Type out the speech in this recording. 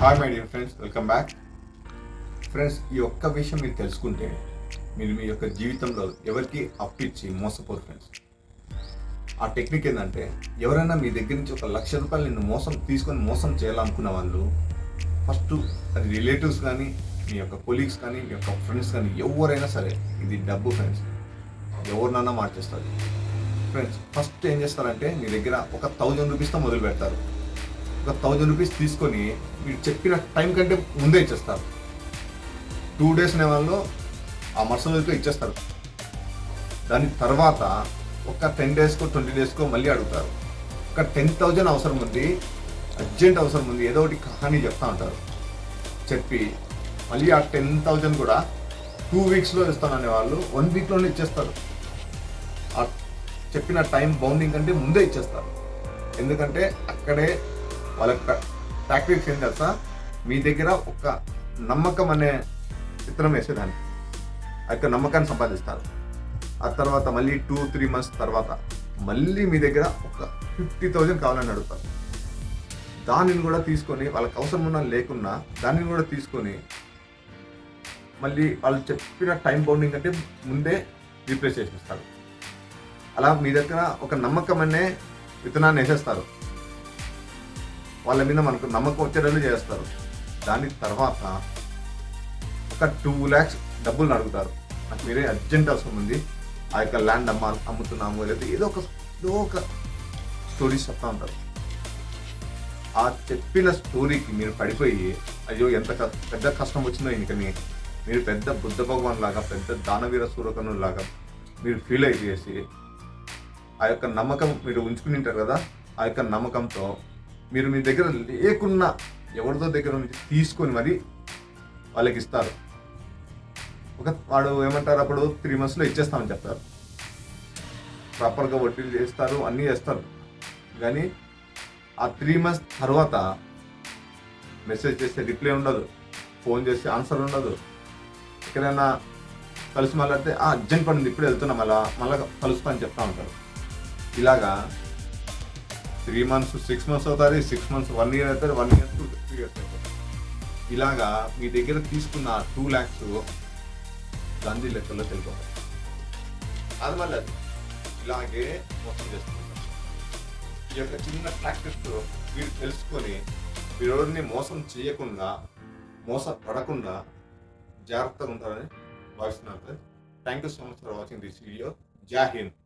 Hi my dear friends, welcome back. Friends, ఈ ఒక్క విషయం మీరు తెలుసుకుంటే మీరు మీ యొక్క జీవితంలో ఎవరికి అప్పిచ్చి మోసపోరు ఫ్రెండ్స్. ఆ టెక్నిక్ ఏంటంటే, ఎవరైనా మీ దగ్గర నుంచి ₹1,00,000 నిన్ను మోసం చేయాలనుకున్న వాళ్ళు ఫస్ట్ అది రిలేటివ్స్ కానీ, మీ యొక్క కొలీగ్స్ కానీ, మీ యొక్క ఫ్రెండ్స్ కానీ, ఎవరైనా సరే ఇది డబ్బు ఫ్రెండ్స్, ఎవరినన్నా మార్చేస్తారు ఫ్రెండ్స్. ఫస్ట్ ఏం చేస్తారంటే మీ దగ్గర ఒక ₹1,000 మొదలు పెడతారు. ఒక ₹1,000 తీసుకొని మీరు చెప్పిన టైం కంటే ముందే ఇచ్చేస్తారు. 2 days అనే వాళ్ళు ఆ మరుసటి రోజుతో ఇచ్చేస్తారు. దాని తర్వాత ఒక 10 daysకో 20 daysకో మళ్ళీ అడుగుతారు. ఒక 10,000 అవసరం ఉంది, అర్జెంట్ అవసరం ఉంది, ఏదో ఒకటి కహానీ చెప్తా ఉంటారు. చెప్పి మళ్ళీ ఆ 10,000 కూడా 2 weeksలో ఇస్తాననే వాళ్ళు 1 weekలోనే ఇచ్చేస్తారు. ఆ చెప్పిన టైం బౌండింగ్ కంటే ముందే ఇచ్చేస్తారు. ఎందుకంటే అక్కడే వాళ్ళ టాక్టిక్స్ ఏం తెలుసా, మీ దగ్గర ఒక నమ్మకం అనే విత్తనం వేసేదాన్ని, ఆ యొక్క నమ్మకాన్ని సంపాదిస్తారు. ఆ తర్వాత మళ్ళీ 2-3 months తర్వాత మళ్ళీ మీ దగ్గర ఒక 50,000 కావాలని అడుగుతారు. దానిని కూడా తీసుకొని వాళ్ళకి అవసరం ఉన్నా లేకున్నా దానిని కూడా తీసుకొని మళ్ళీ వాళ్ళు చెప్పిన టైం బౌండింగ్ కంటే ముందే రీప్లేస్ చేసేస్తారు. అలా మీ దగ్గర ఒక నమ్మకం అనే విత్తనాన్ని వేసేస్తారు. వాళ్ళ మీద మనకు నమ్మకం వచ్చేటట్లు చేస్తారు. దాని తర్వాత ఒక 2 lakhs డబ్బులు అడుగుతారు. నాకు మీరే అర్జెంట్ అవసరం ఉంది, ఆ యొక్క ల్యాండ్ అమ్ముతున్నాము, లేదా ఏదో ఒక స్టోరీస్ చెప్తా ఉంటారు. ఆ చెప్పిన స్టోరీకి మీరు పడిపోయి అయ్యో ఎంత పెద్ద కష్టం వచ్చిందో ఈయనకని మీరు పెద్ద బుద్ధ భగవాన్ లాగా, పెద్ద దానవీర సూరకర్ణుల లాగా మీరు ఫీల్ అయిపోయేసి ఆ యొక్క నమ్మకం మీరు ఉంచుకుని ఉంటారు కదా, ఆ యొక్క నమ్మకంతో మీరు మీ దగ్గర లేకున్నా ఎవరితో దగ్గర నుంచి తీసుకొని మరి వాళ్ళకి ఇస్తారు. వాడు ఏమంటారు, అప్పుడు 3 monthsలో ఇచ్చేస్తామని చెప్తారు. ప్రాపర్గా వడ్డీలు చేస్తారు, అన్నీ చేస్తారు. కానీ ఆ 3 months తర్వాత మెసేజ్ చేస్తే రిప్లై ఉండదు, ఫోన్ చేస్తే ఆన్సర్ ఉండదు. ఎక్కడైనా కలిసి మాట్లాడితే అర్జెంట్ పడింది ఇప్పుడు వెళ్తున్నా, మళ్ళీ కలుస్తా అని చెప్తా ఉంటారు. ఇలాగా 3 months 6 months అవుతుంది, 6 months 1 year అవుతుంది, 1 year 2-3 years అవుతుంది. ఇలాగా మీ దగ్గర తీసుకున్న 2 lakhs గాంధీ లెక్కల్లో తెలిపోతాయి. అది మళ్ళీ ఇలాగే మోసం చేస్తుంటారు. ఈ యొక్క చిన్న ప్రాక్టీస్ మీరు తెలుసుకొని మీరు ఎవరిని మోసం చేయకుండా, మోసపడకుండా జాగ్రత్తగా ఉంటారని భావిస్తున్నాను. Thank you so much for watching this video. జై హింద్.